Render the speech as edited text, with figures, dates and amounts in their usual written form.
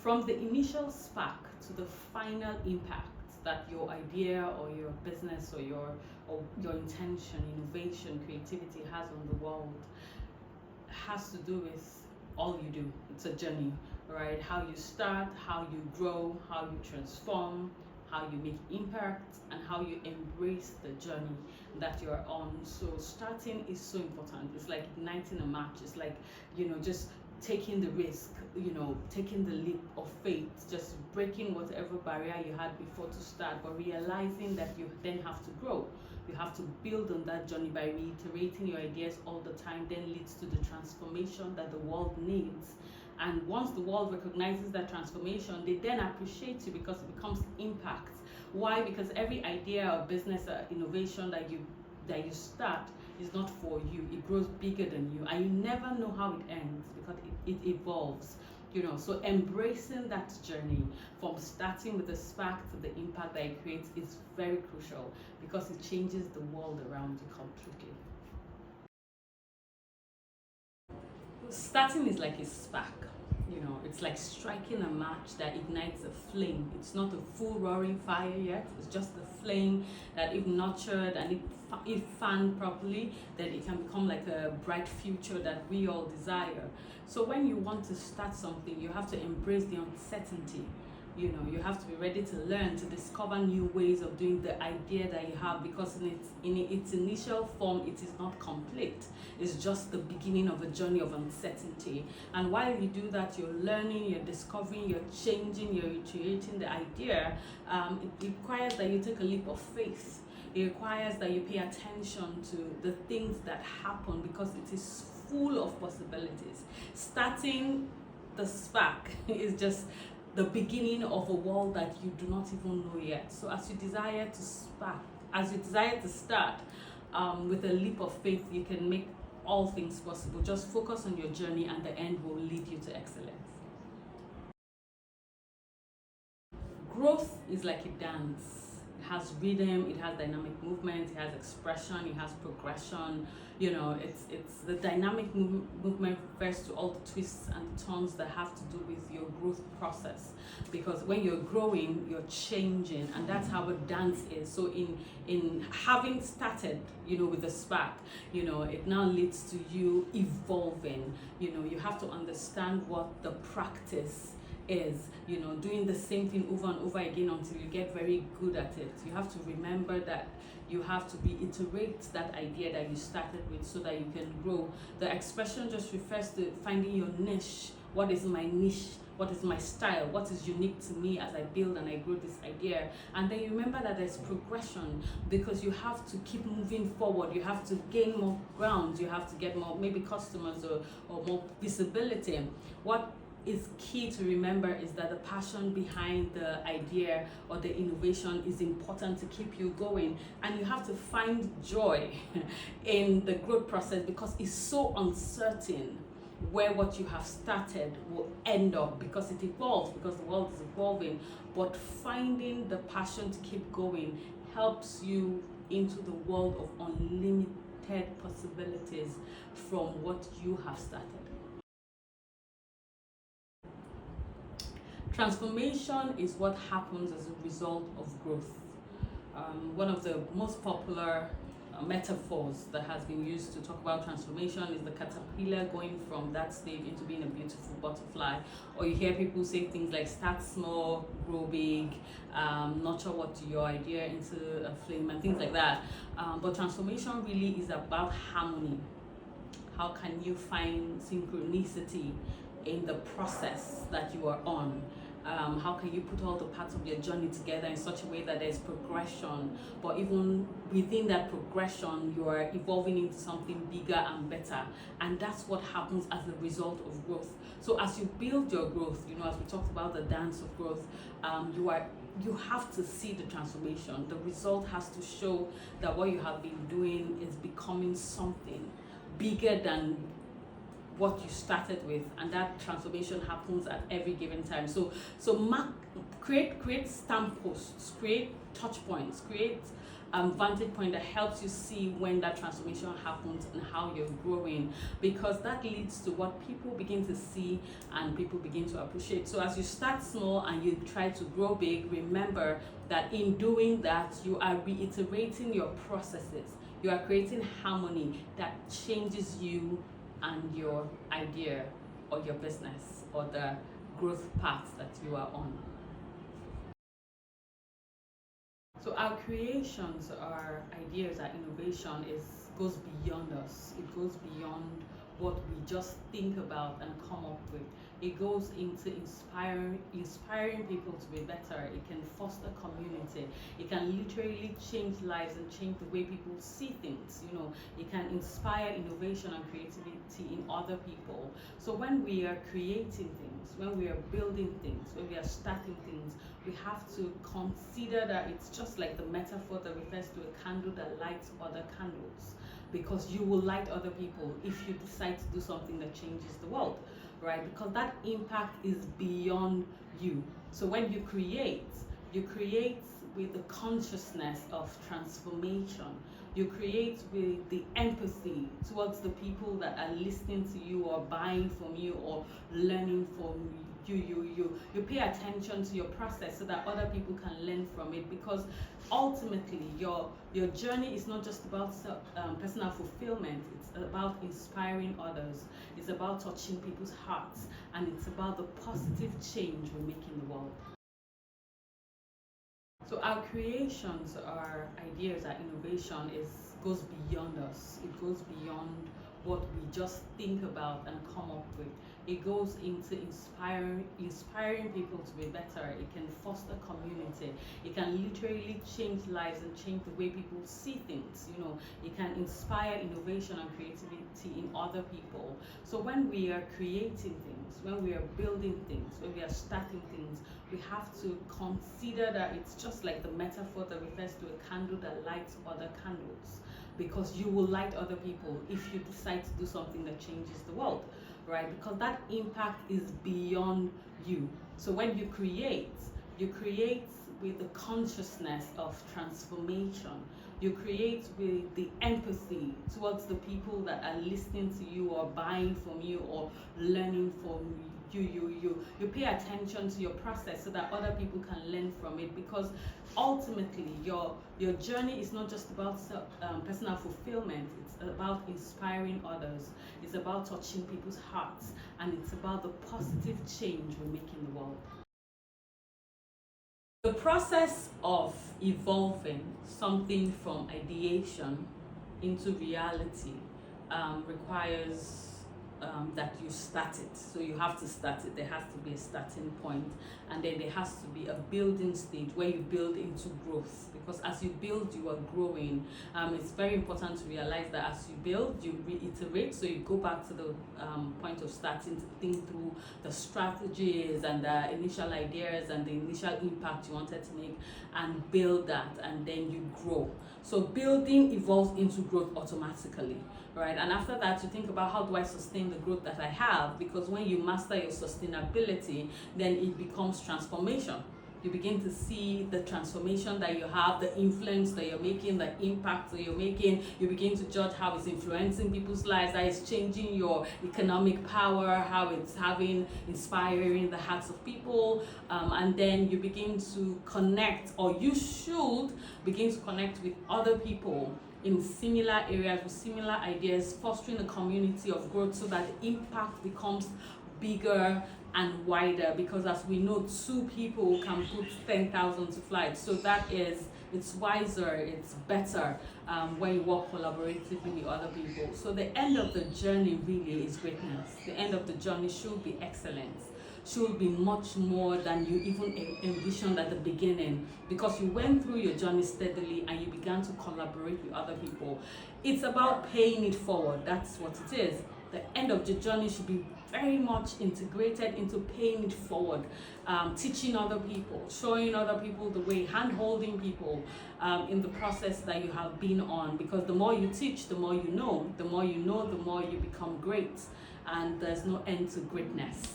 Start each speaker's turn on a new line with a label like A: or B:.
A: From the initial spark to the final impact that your idea or your business or your intention, innovation, creativity has on the world has to do with all you do. It's a journey, right? How you start, how you grow, how you transform, how you make impact, and how you embrace the journey that you're on. So starting is so important. It's like igniting a match. It's like, just taking the risk, taking the leap of faith, just breaking whatever barrier you had before to start, but realizing that you then have to grow. You have to build on that journey by reiterating your ideas all the time, then leads to the transformation that the world needs. And once the world recognizes that transformation, they then appreciate you because it becomes impact. Why? Because every idea or business or innovation that you start is not for you. It grows bigger than you, and you never know how it ends because it evolves. So embracing that journey from starting with the spark to the impact that it creates is very crucial because it changes the world around you completely. Starting is like a spark. It's like striking a match that ignites a flame. It's not a full roaring fire yet. It's just a flame that, if nurtured and if fanned properly, then it can become like a bright future that we all desire. So when you want to start something, you have to embrace the uncertainty. You have to be ready to learn, to discover new ways of doing the idea that you have, because in its initial form, it is not complete. It's just the beginning of a journey of uncertainty. And while you do that, you're learning, you're discovering, you're changing, you're iterating the idea. It requires that you take a leap of faith. It requires that you pay attention to the things that happen because it is full of possibilities. Starting the spark is just the beginning of a world that you do not even know yet. So as you desire to start with a leap of faith, you can make all things possible. Just focus on your journey and the end will lead you to excellence. Growth is like a dance. It has rhythm, it has dynamic movement, it has expression, it has progression. It's the dynamic movement refers to all the twists and turns that have to do with your growth process. Because when you're growing, you're changing, and that's how a dance is. So in having started, with the spark, it now leads to you evolving. You have to understand what the practice is, doing the same thing over and over again until you get very good at it. You have to remember that you have to reiterate that idea that you started with so that you can grow. The expression just refers to finding your niche. What is my niche? What is my style? What is unique to me as I build and I grow this idea? And then you remember that there's progression because you have to keep moving forward. You have to gain more ground. You have to get more, maybe customers or more visibility. What is key to remember is that the passion behind the idea or the innovation is important to keep you going, and you have to find joy in the growth process because it's so uncertain where what you have started will end up because it evolves, because the world is evolving. But finding the passion to keep going helps you into the world of unlimited possibilities from what you have started. Transformation is what happens as a result of growth. One of the most popular metaphors that has been used to talk about transformation is the caterpillar going from that stage into being a beautiful butterfly. Or you hear people say things like start small, grow big, nurture what your idea into a flame and things like that. But transformation really is about harmony. How can you find synchronicity in the process that you are on? How can you put all the parts of your journey together in such a way that there's progression, but even within that progression, you are evolving into something bigger and better. And that's what happens as a result of growth. So as you build your growth, as we talked about the dance of growth, you have to see the transformation. The result has to show that what you have been doing is becoming something bigger than what you started with, and that transformation happens at every given time. So create stamp posts, create touch points, create vantage point that helps you see when that transformation happens and how you're growing, because that leads to what people begin to see and people begin to appreciate. So as you start small and you try to grow big, remember that in doing that, you are reiterating your processes. You are creating harmony that changes you and your idea or your business or the growth path that you are on. So our creations, our ideas, our innovation goes beyond us. It goes beyond what we just think about and come up with. It goes into inspiring people to be better. It can foster community. It can literally change lives and change the way people see things. It can inspire innovation and creativity in other people. So when we are creating things, when we are building things, when we are starting things, we have to consider that it's just like the metaphor that refers to a candle that lights other candles, because you will light other people if you decide to do something that changes the world, right? Because that impact is beyond you. So when you create with the consciousness of transformation. You create with the empathy towards the people that are listening to you or buying from you or learning from you. You pay attention to your process so that other people can learn from it, because ultimately your journey is not just about personal fulfillment. It's about inspiring others. It's about touching people's hearts, and it's about the positive change we make in the world. So our creations, our ideas, our innovation goes beyond us. It goes beyond what we just think about and come up with. It goes into inspiring people to be better. It can foster community. It can literally change lives and change the way people see things. It can inspire innovation and creativity in other people. So when we are creating things, when we are building things, when we are starting things, we have to consider that it's just like the metaphor that refers to a candle that lights other candles, because you will light other people if you decide to do something that changes the world, right? Because that impact is beyond you. So when you create with the consciousness of transformation. You create with the empathy towards the people that are listening to you or buying from you or learning from you. You pay attention to your process so that other people can learn from it, because ultimately your journey is not just about personal fulfillment. It's about inspiring others. It's about touching people's hearts, and it's about the positive change we make in the world. The process of evolving something from ideation into reality requires that you start it. So you have to start it. There has to be a starting point, and then there has to be a building stage where you build into growth, because as you build, you are growing. It's very important to realize that as you build, you reiterate. So you go back to the point of starting to think through the strategies and the initial ideas and the initial impact you wanted to make, and build that, and then you grow. So building evolves into growth automatically, right? And after that, you think about, how do I sustain the growth that I have? Because when you master your sustainability, then it becomes transformation. You begin to see the transformation that you have, the influence that you're making, the impact that you're making. You begin to judge how it's influencing people's lives, how it's changing your economic power, how it's inspiring the hearts of people. And then you begin to connect, or you should begin to connect with other people in similar areas with similar ideas, fostering a community of growth so that the impact becomes bigger and wider, because as we know, 2 people can put 10,000 to flight. So it's wiser, it's better when you work collaboratively with other people. So the end of the journey really is greatness. The end of the journey should be excellence, should be much more than you even envisioned at the beginning, because you went through your journey steadily and you began to collaborate with other people. It's about paying it forward. That's what it is. The end of the journey should be very much integrated into paying it forward, teaching other people, showing other people the way, hand-holding people in the process that you have been on. Because the more you teach, the more you know. The more you know, the more you become great. and there's no end to greatness.